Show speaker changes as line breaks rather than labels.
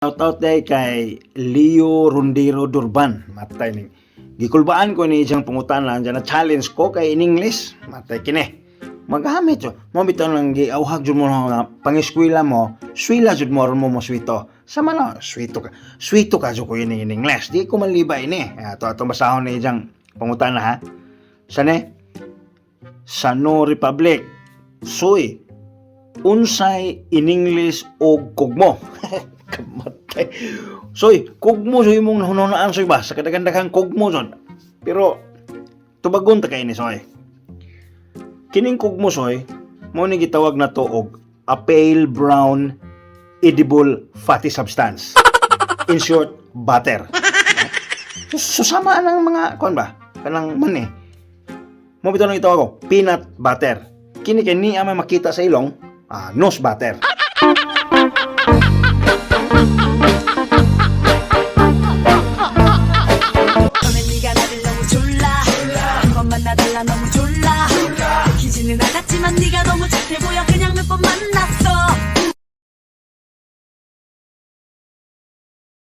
Shoutout day kay Leo Rondero Durban. Matay ni. Gikulbaan ko ni isang pangutanan dyan na challenge ko kay in English. Matay kini. Magamit yo. Mo bitaw lang giawhag jud mo nga pangiskwela mo, swila jud mo mo swito. Sama na swito ka. Swito ka jud ko in English. Di ko malibay ni. Ato basahon ni isang pangutana ha. Sane? Sano Republic. Soy. Unsay in English og kugmo. Kamatay. Soy, kugmo soy mong nahunaan soy ba? Sa kadagandagang kugmo son. Pero, tubagon ta kay ni soy. Kining kugmo soy, mo ni gitawag na to og a pale brown edible fatty substance. In short, butter. Susama ng mga, kuan ba? Kanang mani. Mo bitaw nang gitawag ko, peanut butter. Kini kay ni ama makita sa ilong, nose butter.
나달라 너무 졸라 기지는 알았지만 네가 너무 착해 보여 그냥 몇 번 만났어